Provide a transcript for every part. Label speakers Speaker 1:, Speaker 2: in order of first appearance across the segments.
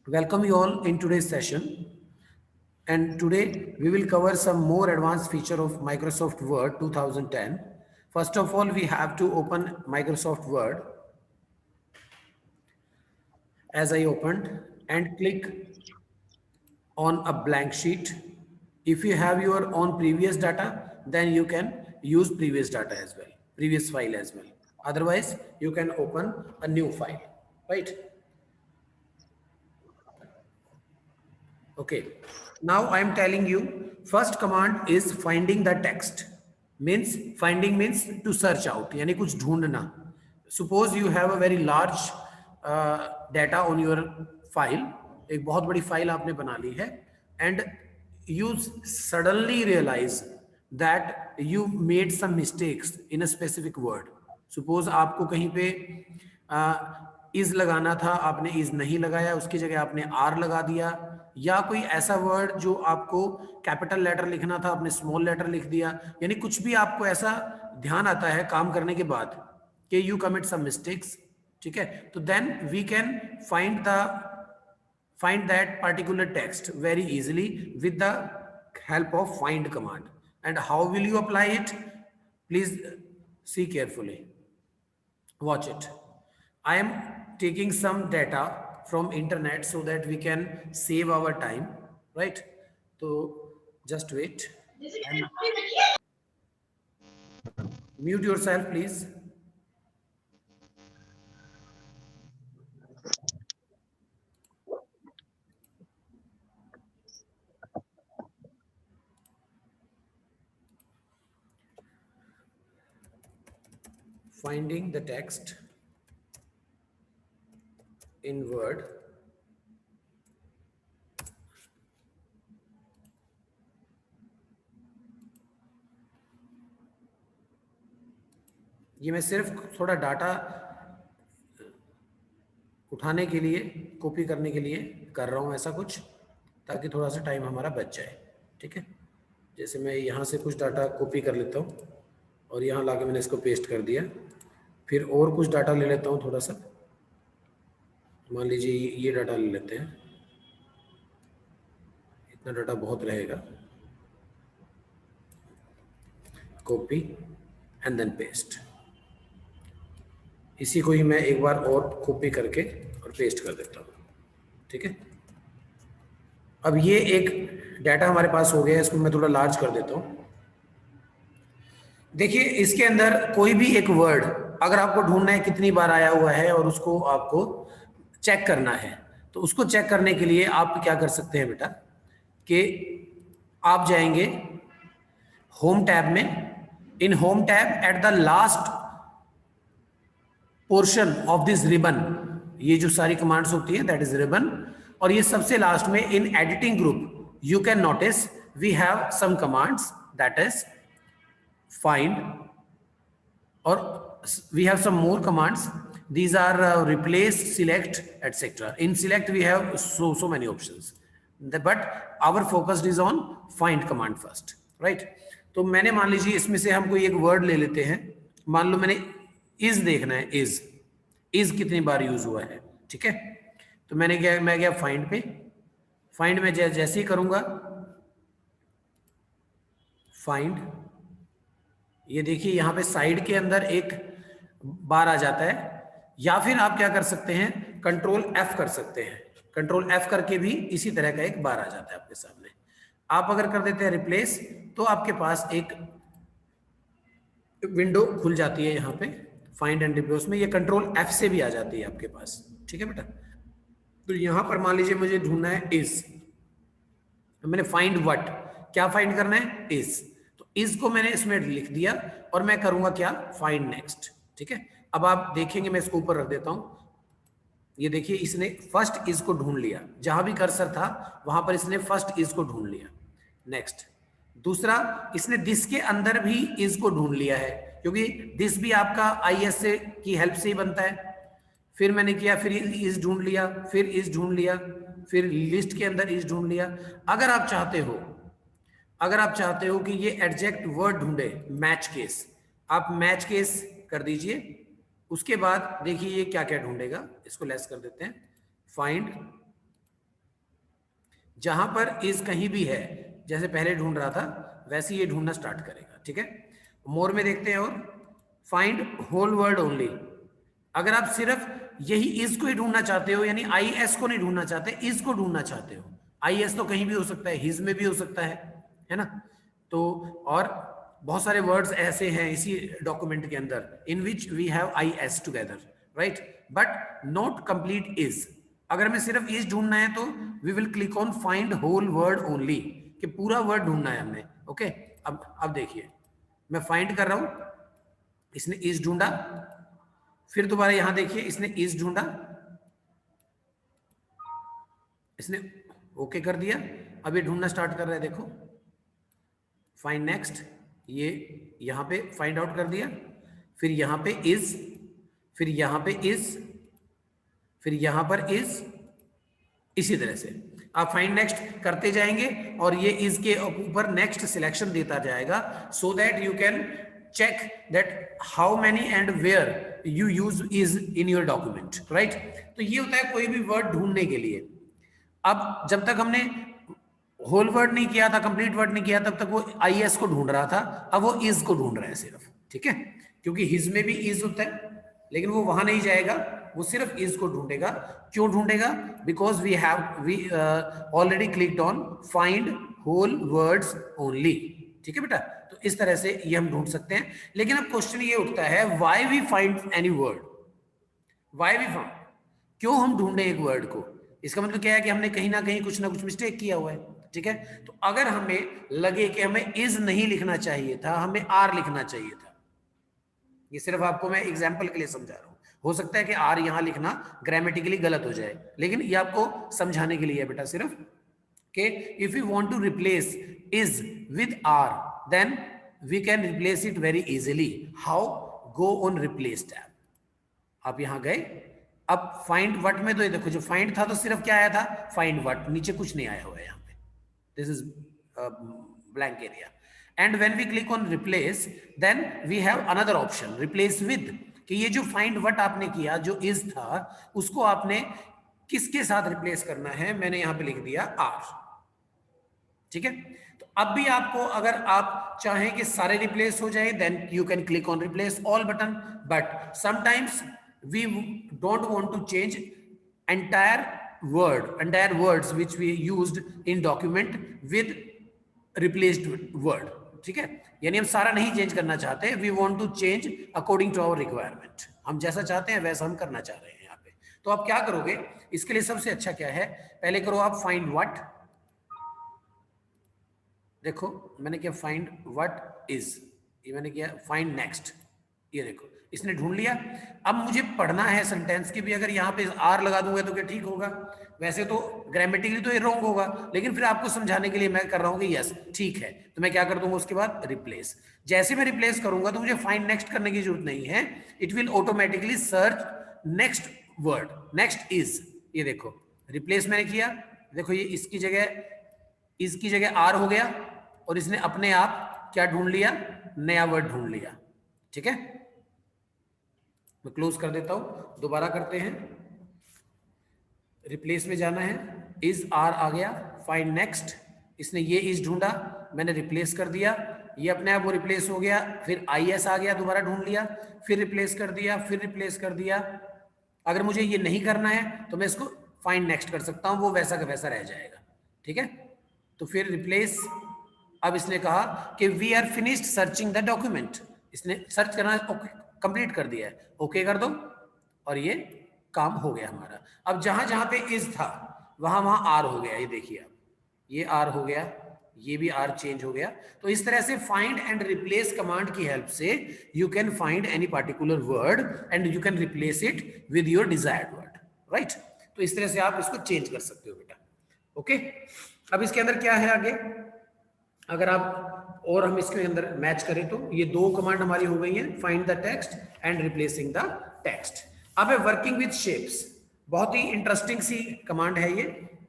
Speaker 1: Welcome you all in today's session. And today we will cover some more advanced feature of Microsoft Word 2010. First of all, we have to open Microsoft Word as I opened and click on a blank sheet. If you have your own previous data, then you can use previous data as well, previous file as well. Otherwise, you can open a new file, right? Okay. Now I am telling you, first command is finding the text. Means finding means to search out, यानी कुछ ढूंढना. Suppose you have a very large data on your file, एक बहुत बड़ी file आपने बना ली है, and you suddenly realize that you made some mistakes in a specific word. Suppose आपको कहीं पे इज लगाना था, आपने इज नहीं लगाया, उसकी जगह आपने आर लगा दिया, या कोई ऐसा वर्ड जो आपको कैपिटल लेटर लिखना था आपने स्मॉल लेटर लिख दिया, यानी कुछ भी आपको ऐसा ध्यान आता है काम करने के बाद कि यू कमिट सम मिस्टेक्स. ठीक है, तो then we can find that particular text very easily with the help of find command. And how will you apply it? Please see carefully, watch it. I am taking some data from internet so that we can save our time, right? So just wait and mute yourself, please. Finding the text in Word. ये मैं सिर्फ थोड़ा data उठाने के लिए, copy करने के लिए कर रहा हूँ ऐसा कुछ, ताकि थोड़ा सा टाइम हमारा बच जाए. ठीक है, जैसे मैं यहाँ से कुछ डाटा कॉपी कर लेता हूँ और यहाँ लाके मैंने इसको पेस्ट कर दिया. फिर और कुछ डाटा ले लेता हूँ थोड़ा सा, मान लीजिए ये डाटा ले लेते हैं, इतना डाटा बहुत रहेगा. Copy and then paste. इसी को ही मैं एक बार और कॉपी करके और पेस्ट कर देता हूँ. ठीक है, अब ये एक डाटा हमारे पास हो गया, इसको मैं थोड़ा लार्ज कर देता हूँ. देखिए इसके अंदर कोई भी एक वर्ड अगर आपको ढूंढना है कितनी बार आया हुआ है और उसको आपको चेक करना है, तो उसको चेक करने के लिए आप क्या कर सकते हैं बेटा, कि आप जाएंगे होम टैब में. In home tab at the last portion of this ribbon, ये जो सारी कमांड्स होती है दैट इज रिबन, और ये सबसे लास्ट में in editing group you can notice we have some commands that is find, or we have some more commands. These are replace, select, etc. In select we have so many options, but our focus is on find command first, right? तो मैंने मान लीजिए इसमें से हम कोई एक word ले लेते हैं. मान लो मैंने is देखना है, is कितनी बार यूज हुआ है. ठीक है, तो मैं गया find पे. find में जैसे ही करूंगा find, ये देखिए यहाँ पे साइड के अंदर एक बार आ जाता है. या फिर आप क्या कर सकते हैं, कंट्रोल F कर सकते हैं. कंट्रोल F करके भी इसी तरह का एक बार आ जाता है आपके सामने. आप अगर कर देते हैं रिप्लेस, तो आपके पास एक विंडो खुल जाती है यहाँ पे फाइंड एंड रिप्लेस में. ये कंट्रोल F से भी आ जाती है आपके पास. ठीक है बेटा, तो यहाँ पर मान लीजिए मुझे ढूंढना है इज, मैंने फाइंड व्हाट, क्या फाइंड करना है, इज. इज को मैंने इसमें लिख दिया और मैं करूंगा क्या, फाइंड नेक्स्ट. ठीक है, अब आप देखेंगे मैं इसको ऊपर रख देता हूं. ये देखिए इसने फर्स्ट इज को ढूंढ लिया, जहां भी कर्सर था वहां पर इसने फर्स्ट इज को ढूंढ लिया. नेक्स्ट, दूसरा इसने दिस के अंदर भी इज को ढूंढ लिया है, क्योंकि दिस भी आपका IS से की हेल्प से ही बनता है. फिर मैंने किया, फिर इज ढूंढ लिया, फिर इज ढूंढ लिया, फिर लिस्ट के अंदर इज ढूंढ लिया. अगर आप चाहते हो कि ये एडजेक्ट वर्ड ढूंढे, मैच केस, आप मैच केस कर दीजिए. उसके बाद देखिए ये क्या क्या ढूंढेगा, इसको लेस कर देते हैं. फाइंड जहां पर इज कहीं भी है, जैसे पहले ढूंढ रहा था वैसे ये ढूंढना स्टार्ट करेगा, ठीक है। मोर में देखते हैं, और फाइंड होल वर्ड ओनली। अगर आप सिर्फ यही इज को ही ढूंढना चाहते हो, यानी आई एस को नहीं ढूंढना चाहते, इज को ढूंढना चाहते हो, आई एस तो कहीं भी हो सकता है, हिज में भी हो सकता है ना। तो और बहुत सारे वर्ड्स ऐसे हैं इसी डॉक्यूमेंट के अंदर in which we have I S together, right, but not complete is. अगर हमें सिर्फ इज ढूंढना है तो we will click on find whole word only, कि पूरा वर्ड ढूंढना है हमने, ओके। अब देखिए मैं फाइंड कर रहा हूं, इसने इज ढूंढा, फिर दोबारा यहां देखिए इसने इज ढूंढा, इसने ओके कर दिया, अब ये ढूंढना स्टार्ट कर रहा है, देखो फाइंड नेक्स्ट, ये यहां पे फाइंड आउट कर दिया, फिर यहां पे इज, फिर यहां पे इज, फिर यहां पर इज, इसी तरह से आप फाइंड नेक्स्ट करते जाएंगे और ये इज के ऊपर नेक्स्ट सिलेक्शन देता जाएगा, सो that you can check that how many and where you use is in your document, right? तो ये होता है कोई भी वर्ड ढूंढने के लिए। अब जब तक हमने होल वर्ड नहीं किया था, कंप्लीट वर्ड नहीं किया, तब तक वो आई एस को ढूंढ रहा था, अब वो इज को ढूंढ रहा है सिर्फ, ठीक है, क्योंकि हिज में भी इज होता है, लेकिन वो वहां नहीं जाएगा, वो सिर्फ इज को ढूंढेगा। क्यों ढूंढेगा? Because we already clicked on find whole words only, ठीक है बेटा। तो इस तरह से ये हम ढूंढ सकते हैं। लेकिन अब क्वेश्चन ये उठता है, why we find any word, why we find, क्यों हम ढूंढे एक वर्ड को? इसका मतलब क्या है कि हमने कहीं ना कुछ मिस्टेक किया हुआ है, ठीक है। तो अगर हमें लगे कि हमें इज नहीं लिखना चाहिए था, हमें आर लिखना चाहिए था, ये सिर्फ आपको मैं एग्जाम्पल के लिए समझा रहा हूं, हो सकता है कि आर यहां लिखना ग्रामेटिकली गलत हो जाए, लेकिन ये आपको समझाने के लिए है बेटा सिर्फ, कि if you want to replace is with are then we can replace it very easily. How? Go on replace tab, आप यहां गए, अब फाइंड वट में तो ये देखो, जो फाइंड था तो सिर्फ क्या आया था, फाइंड वट, नीचे कुछ नहीं आया हुआ है यहाँ पे, this is blank area. And when we click on replace then we have another option, replace with, कि ये जो फाइंड वट आपने किया, जो इज था, उसको आपने किसके साथ रिप्लेस करना है, मैंने यहां पे लिख दिया आर, ठीक है। तो अब भी आपको, अगर आप चाहें कि सारे रिप्लेस हो जाए, then you can click on replace all button, but sometimes we don't want to change entire words which we used in document with replaced word, ठीक है। यानी हम सारा नहीं चेंज करना चाहते, we want to change according to our requirement, हम जैसा चाहते हैं वैसा हम करना चाह रहे हैं यहाँ पे। तो आप क्या करोगे इसके लिए? सबसे अच्छा क्या है, पहले करो आप फाइंड व्हाट, देखो मैंने किया फाइंड व्हाट इज, ये मैंने किया फाइंड नेक्स्ट, ये देखो इसने ढूंढ लिया। अब मुझे पढ़ना है सेंटेंस की भी, अगर यहाँ पे आर लगा दूंगा तो क्या ठीक होगा? वैसे तो ग्रामेटिकली तो ये रॉन्ग होगा, लेकिन फिर आपको समझाने के लिए मैं कर रहा हूँ कि यस ठीक है। तो मैं क्या कर दूंगा उसके बाद? रिप्लेस। जैसे मैं रिप्लेस करूंगा तो मुझे फाइंड नेक्स्ट करने की जरूरत नहीं है, it will automatically search next word, next is, ये देखो रिप्लेस मैंने किया, देखो ये इसकी जगह आर हो गया, और इसने अपने आप क्या ढूंढ लिया? नया वर्ड ढूंढ लिया, ठीक है। मैं क्लोज कर देता हूं, दोबारा करते हैं। रिप्लेस में जाना है, इज आर आ गया, फाइंड नेक्स्ट, इसने ये इज ढूंढा, मैंने रिप्लेस कर दिया, ये अपने आप वो रिप्लेस हो गया, फिर आई एस आ गया, दोबारा ढूंढ लिया, फिर रिप्लेस कर दिया, फिर रिप्लेस कर दिया। अगर मुझे ये नहीं करना है तो मैं इसको फाइंड नेक्स्ट कर सकता हूं, वो वैसा का वैसा रह जाएगा, ठीक है। तो फिर रिप्लेस, अब इसने कहा कि we are finished searching the document, इसने सर्च करना कंप्लीट कर दिया है, ओके कर दो, और ये काम हो गया हमारा। अब जहां जहां पे इज था वहां वहां आर हो गया, ये देखिए आप, ये आर हो गया, ये भी आर चेंज हो गया। तो इस तरह से फाइंड एंड रिप्लेस कमांड की हेल्प से you can find any particular word and you can replace it with your desired word, right. तो इस तरह से आप इसको चेंज कर सकते हो बेटा, ओके। अब इसके अंदर क्या है आगे, अगर आप और हम इसके अंदर मैच करें तो ये दो कमांड हमारी हो गई हैं, find the text and replacing the text. अब है वर्किंग विद शेप्स, बहुत ही इंटरेस्टिंग सी कमांड है ये,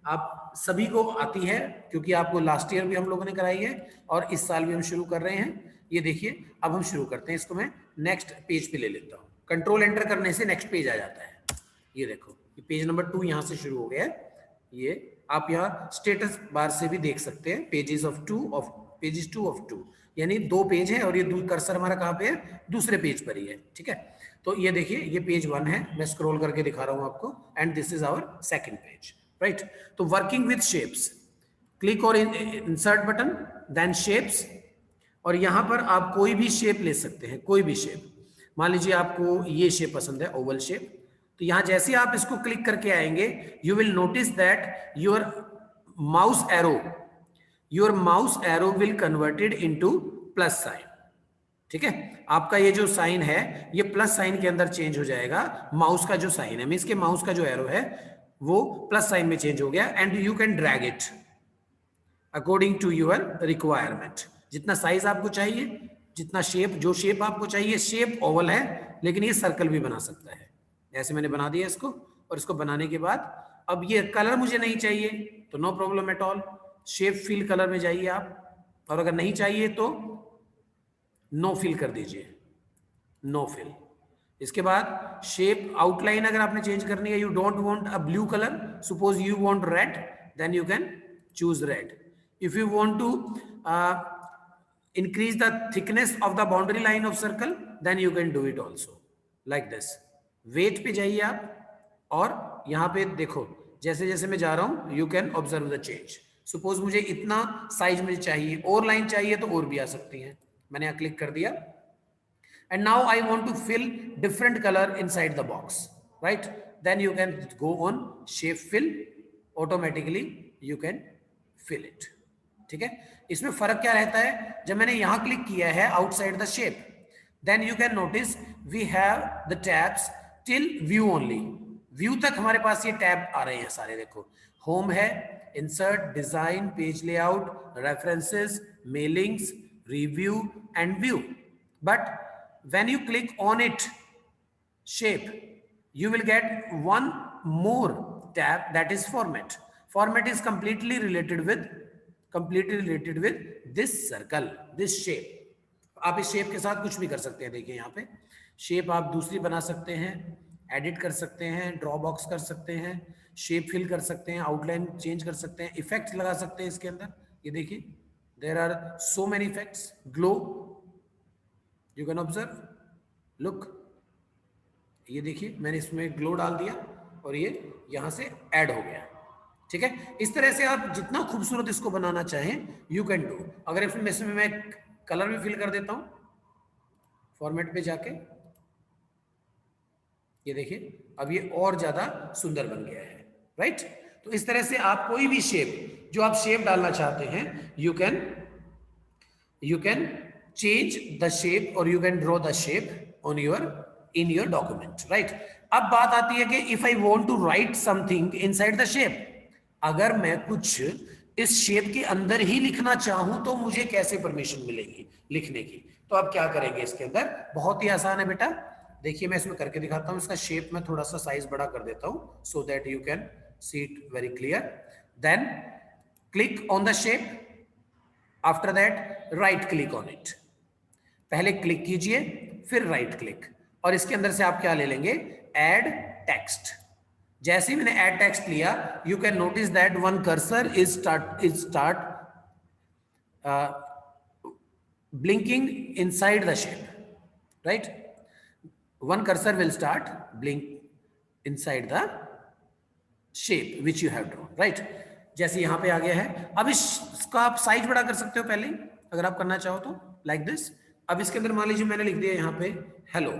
Speaker 1: आप सभी को आती है क्योंकि आपको लास्ट ईयर भी हम लोगों ने कराई है और इस साल भी हम शुरू कर रहे हैं। ये देखिए अब हम शुरू करते हैं, इसको मैं नेक्स्ट पेज पे ले लेता हूँ, कंट्रोल एंटर करने से नेक्स्ट पेज आ जाता है। ये देखो ये पेज नंबर 2 यहाँ से शुरू हो गया है, ये आप यहाँ स्टेटस बार से भी देख सकते हैं, पेजेस टू ऑफ टू, यानी 2 पेज है और ये कर्सर हमारा कहाँ पे है, दूसरे पेज पर ही है, ठीक है। तो ये देखिए ये पेज 1 है, मैं स्क्रॉल करके दिखा रहा हूँ आपको, and this is our second page, right. तो working with shapes, click on insert button, then shapes, और यहां पर आप कोई भी शेप ले सकते हैं, कोई भी शेप। मान लीजिए आपको ये शेप पसंद है, ओवल शेप, तो यहां जैसे आप इसको क्लिक करके आएंगे, you will notice that your mouse arrow will converted into plus sign, ठीक है। आपका ये जो साइन है ये प्लस साइन के अंदर चेंज हो जाएगा, माउस का जो साइन है, मींस के माउस का जो एरो है वो प्लस साइन में चेंज हो गया, and you can drag it according to your requirement. जितना साइज आपको चाहिए, जितना शेप, जो शेप आपको चाहिए, शेप ओवल है लेकिन ये सर्कल भी बना सकता है। ऐसे मैंने बना दिया इसको, और इसको बनाने के बाद अब ये कलर मुझे नहीं चाहिए तो no problem at all, shape fill colour में जाइए आप, और अगर नहीं चाहिए तो नो फिल कर दीजिए, नो फिल। इसके बाद शेप आउटलाइन अगर आपने चेंज करनी है, you don't want a blue colour, suppose you want red, then you can choose red. If you want to increase the thickness of the boundary line of circle, then you can do it also like this। weight पे जाइए आप, और यहाँ पे देखो जैसे जैसे मैं जा रहा हूँ you can observe the change। suppose मुझे इतना साइज मुझे चाहिए, और लाइन चाहिए तो और भी आ सकती है, मैंने यहाँ क्लिक कर दिया, and now I want to fill different color inside the box, right? then you can go on shape fill, automatically you can fill it, ठीक है। इसमें फर्क क्या रहता है, जब मैंने यहां क्लिक किया है outside the shape, then you can notice we have the tabs till view only, view तक हमारे पास ये टैब आ रहे हैं सारे, देखो होम है, insert, design, page layout, references, mailings, review and view. But when you click on it shape, you will get one more tab, that is format। format is completely related with this circle, this shape। आप इस shape के साथ कुछ भी कर सकते हैं, देखिए यहाँ पे शेप आप दूसरी बना सकते हैं, एडिट कर सकते हैं, ड्रॉ बॉक्स कर सकते हैं, शेप फिल कर सकते हैं, आउटलाइन चेंज कर सकते हैं, इफेक्ट्स लगा सकते हैं इसके अंदर। ये देखिए there are so many effects, glow you can observe, look, ये देखिए मैंने इसमें ग्लो डाल दिया और ये यहां से ऐड हो गया, ठीक है। इस तरह से आप जितना खूबसूरत इसको बनाना चाहें यू कैन डू। अगर इसमें मैं कलर भी फिल कर देता हूं, फॉर्मेट पे जाके, ये देखिए अब ये और ज्यादा सुंदर बन गया है, राइट। तो इस तरह से आप कोई भी शेप, जो आप शेप डालना चाहते हैं, you can change the shape और you can draw the shape on in your document, right. अब बात आती है कि if I want to write something inside the shape, अगर मैं कुछ इस शेप के अंदर ही लिखना चाहूं तो मुझे कैसे परमिशन मिलेगी लिखने की। तो अब क्या करेंगे इसके अंदर, बहुत ही आसान है बेटा, देखिए मैं इसमें करके दिखाता हूं। इसका शेप मैं थोड़ा सा साइज बड़ा कर देता हूं so that you can see it very clear. Then click on the shape, after that right click on it. पहले क्लिक कीजिए फिर राइट क्लिक, और इसके अंदर से आप क्या ले लेंगे, ऐड टेक्स्ट। जैसे ही मैंने ऐड टेक्स्ट लिया, you can notice that one cursor is start blinking inside the shape, right. One cursor will start blink inside the shape which you have drawn, right. जैसे यहां पे आ गया है, अब इसका आप साइज बड़ा कर सकते हो पहले अगर आप करना चाहो तो, लाइक दिस। अब इसके अंदर मान लीजिए मैंने लिख दिया यहां पे हेलो,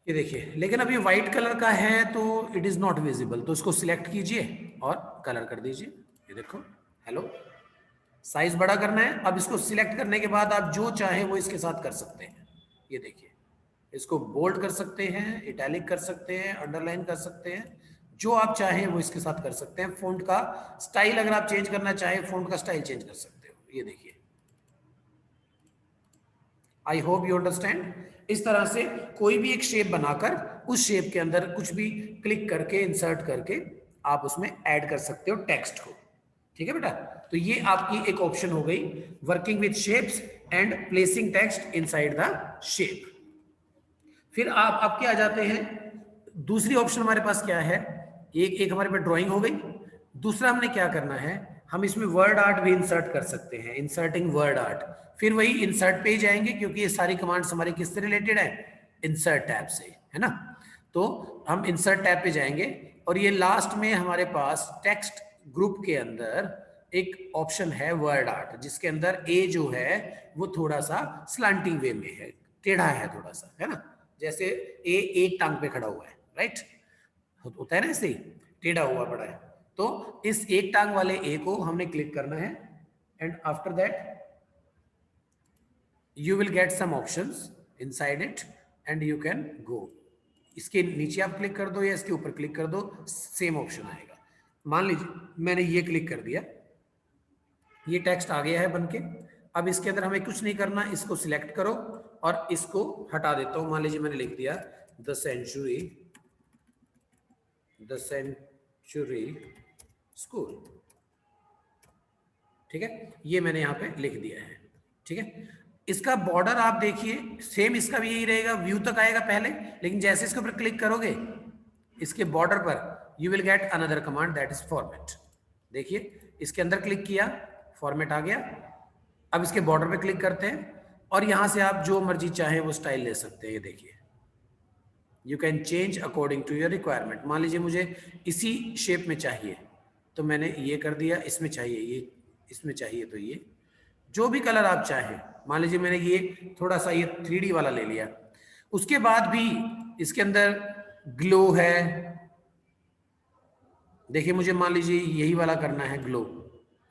Speaker 1: ये देखिए, लेकिन अब ये व्हाइट कलर का है तो इट इज नॉट विजिबल, तो इसको सिलेक्ट कीजिए और कलर कर दीजिए। ये देखो हेलो, साइज बड़ा करना है। अब इसको सिलेक्ट करने के बाद आप जो चाहे वो इसके साथ कर सकते हैं। ये देखिए, इसको बोल्ड कर सकते हैं, इटैलिक कर सकते हैं, अंडरलाइन कर सकते हैं, जो आप चाहें वो इसके साथ कर सकते हैं। फॉन्ट का स्टाइल अगर आप चेंज करना चाहें, फॉन्ट का स्टाइल चेंज कर सकते हो। ये देखिए, आई होप यू अंडरस्टैंड। इस तरह से कोई भी एक शेप बनाकर उस शेप के अंदर कुछ भी क्लिक करके इंसर्ट करके आप उसमें ऐड कर सकते हो टेक्स्ट को, ठीक है बेटा। तो ये आपकी एक ऑप्शन हो गई, working with shapes and placing text inside the shape. फिर आप आपके आ जाते हैं, दूसरी ऑप्शन हमारे पास क्या है, एक एक हमारे पास ड्राइंग हो गई। दूसरा हमने क्या करना है, हम इसमें वर्ड आर्ट भी इंसर्ट कर सकते हैं, इंसर्टिंग वर्ड आर्ट। फिर वही इंसर्ट पे ही जाएंगे, क्योंकि ये सारी कमांड्स हमारी किससे रिलेटेड है, इंसर्ट टैब से, है ना। तो हम इंसर्ट टैब पे जाएंगे, और ये लास्ट में हमारे पास टेक्स्ट ग्रुप के अंदर एक ऑप्शन है वर्ड आर्ट, जिसके अंदर ए जो है वो थोड़ा सा स्लांटिंग वे में है, टेढ़ा है थोड़ा सा, है ना। जैसे ए एक टांग पे खड़ा हुआ है, राइट, होता है ना ऐसे ही, टेढ़ा हुआ पड़ा है। तो इस एक टांग वाले ए को हमने क्लिक करना है, and after that you will get some options inside it and you can go। इसके नीचे आप क्लिक कर दो या इसके ऊपर क्लिक कर दो, सेम ऑप्शन आएगा। मान लीजिए मैंने ये क्लिक कर दिया, ये टेक्स्ट आ गया है बनके। अब इसके अंदर हमें कुछ नहीं करना, इसको सिलेक्ट करो और इसको हटा देता हूं। मान लीजिए मैंने लिख दिया द सेंचुरी स्कूल, ठीक है, ये मैंने यहां पे लिख दिया है, ठीक है। इसका बॉर्डर आप देखिए, सेम इसका भी यही रहेगा, व्यू तक आएगा पहले, लेकिन जैसे इसके ऊपर क्लिक करोगे इसके बॉर्डर पर, you will get another command that is format. देखिए इसके अंदर क्लिक किया, फॉर्मेट आ गया। अब इसके बॉर्डर पे क्लिक करते हैं, और यहां से आप जो मर्जी चाहे वो स्टाइल ले सकते हैं। ये देखिए, you can change according to your requirement. मान लीजिए मुझे इसी शेप में चाहिए, तो मैंने ये कर दिया, इसमें चाहिए ये, इसमें चाहिए तो ये, जो भी कलर आप चाहें। मान लीजिए मैंने ये थोड़ा सा ये 3D वाला ले लिया। उसके बाद भी इसके अंदर ग्लो है, देखिए मुझे मान लीजिए यही वाला करना है ग्लो।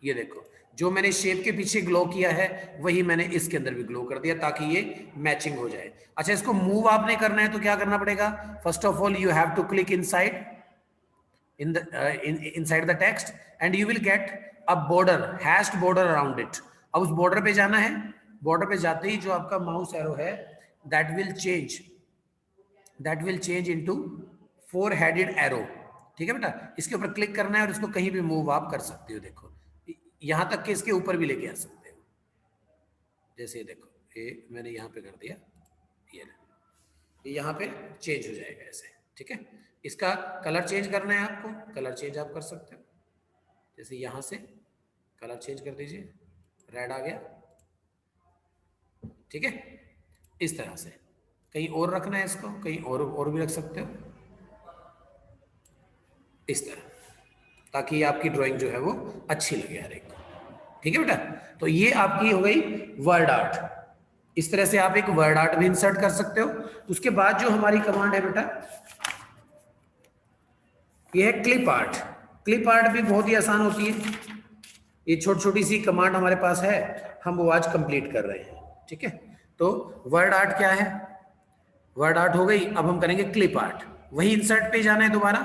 Speaker 1: ये देखो, जो मैंने शेप के पीछे ग्लो किया है वही मैंने इसके अंदर भी ग्लो कर दिया, ताकि ये मैचिंग हो जाए। अच्छा, इसको मूव आपने करना है तो क्या करना पड़ेगा, first of all you have to click inside inside the text and you will get a border, hashed border around it। अब उस बॉर्डर पे जाना है, बॉर्डर पे जाते ही जो आपका माउस एरो है that will change into 4-headed arrow, ठीक है बेटा। इसके ऊपर क्लिक करना है और इसको कहीं भी मूव आप कर सकते हो। देखो यहां तक कि इसके ऊपर भी लेके आ सकते हो, जैसे ये देखो, ये मैंने यहां पे कर दिया, ये यहां पे चेंज हो जाएगा ऐसे, ठीक है। इसका कलर चेंज करना है आपको, कलर चेंज आप कर सकते हो, जैसे यहां से कलर चेंज कर दीजिए, रेड आ गया, ठीक है। इस तरह से कहीं और रखना है इसको, कहीं और भी रख सकते हो, इस तरह, ताकि आपकी ड्राइंग जो है वो अच्छी लगे हर एक को, ठीक है बेटा। तो ये आपकी हो गई वर्ड आर्ट। इस तरह से आप एक वर्ड आर्ट भी इंसर्ट कर सकते हो। उसके बाद जो हमारी कमांड है बेटा, ये है क्लिप आर्ट। क्लिप आर्ट भी बहुत ही आसान होती है, ये छोटी छोटी सी कमांड हमारे पास है, हम वो आज कंप्लीट कर रहे हैं, ठीक है। तो वर्ड आर्ट क्या है, वर्ड आर्ट हो गई। अब हम करेंगे क्लिप आर्ट। वही इंसर्ट पे जाना है दोबारा,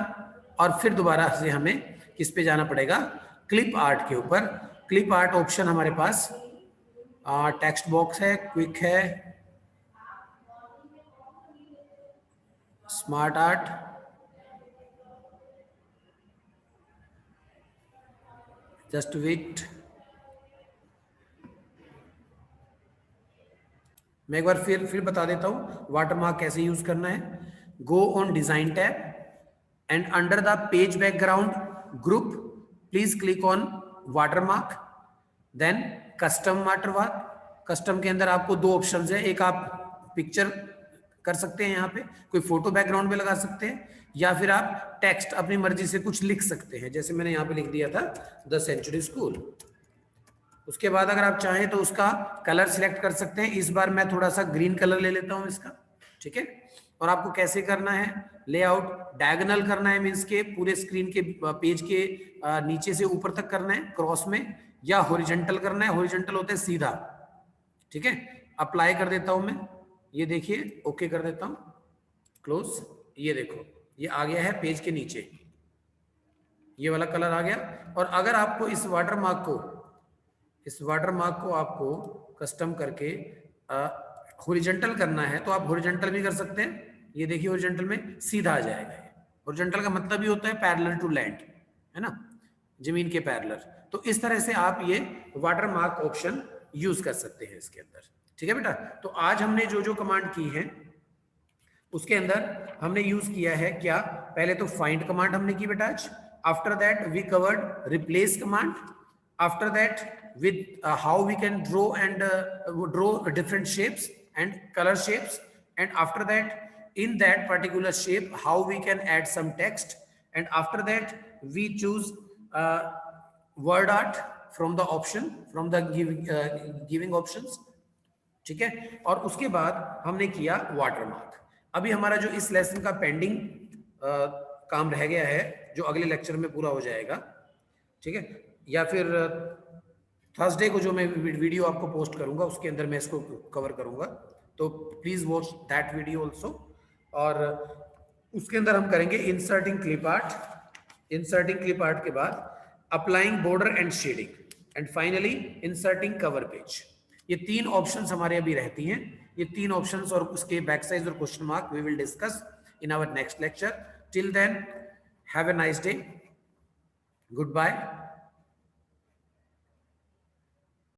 Speaker 1: और फिर दोबारा से हमें किस पे जाना पड़ेगा, क्लिप आर्ट के ऊपर। क्लिप आर्ट ऑप्शन हमारे पास टेक्स्ट बॉक्स है, क्विक है, स्मार्ट आर्ट, जस्ट वेट, मैं एक बार फिर बता देता हूं वाटरमार्क कैसे यूज करना है। Go on design tab and under the page background group please click on watermark, then custom watermark. Custom के अंदर आपको दो ऑप्शन है, एक आप पिक्चर कर सकते हैं, यहाँ पे कोई फोटो बैकग्राउंड में लगा सकते हैं, या फिर आप टेक्स्ट अपनी मर्जी से कुछ लिख सकते हैं, जैसे मैंने यहाँ पे लिख दिया था द सेंचुरी स्कूल। उसके बाद अगर आप चाहें तो उसका कलर सिलेक्ट कर सकते हैं। इस बार मैं थोड़ा सा ग्रीन कलर ले लेता हूं इसका, ठीक है। और आपको कैसे करना है, लेआउट डायगोनल करना है, मींस के पूरे स्क्रीन के पेज के नीचे से ऊपर तक करना है क्रॉस में, या हॉरिजॉन्टल करना है, हॉरिजॉन्टल होता है सीधा, ठीक है। अप्लाई कर देता हूं मैं, ये देखिए, ओके कर देता हूं, क्लोज। ये देखो ये आ गया है पेज के नीचे, ये वाला कलर आ गया। और अगर आपको इस वाटरमार्क को आपको कस्टम करके हॉरिजॉन्टल करना है तो आप हॉरिजॉन्टल भी कर सकते हैं। ये देखिए हॉरिजॉन्टल में सीधा आ जाएगा। हॉरिजॉन्टल का मतलब ही होता है पैरेलल टू लैंड, है ना, जमीन के पैरेलल। तो इस तरह से आप ये वाटरमार्क ऑप्शन यूज कर सकते हैं इसके अंदर, ठीक है बेटा। तो आज हमने जो जो कमांड की है उसके अंदर हमने यूज किया है क्या, पहले तो फाइंड कमांड हमने की बेटा आज, after that we covered replace command, after that with how we can draw and draw different shapes and color shapes, and after that in that particular shape how we can add some text, and after that we choose word art from the option from the giving options, ठीक है। और उसके बाद हमने किया watermark. अभी हमारा जो इस लेसन का पेंडिंग काम रह गया है जो अगले लेक्चर में पूरा हो जाएगा, ठीक है, या फिर थर्सडे को जो मैं वीडियो आपको पोस्ट करूंगा उसके अंदर मैं इसको कवर करूंगा, तो please watch that video also. और उसके अंदर हम करेंगे inserting clip art, inserting clip art के बाद applying border and shading, and finally inserting cover page. ये 3 ऑप्शंस हमारे अभी रहती हैं, ये 3 ऑप्शंस और उसके बैक साइज और question mark we will discuss in our next lecture. Till then have a nice day, good bye.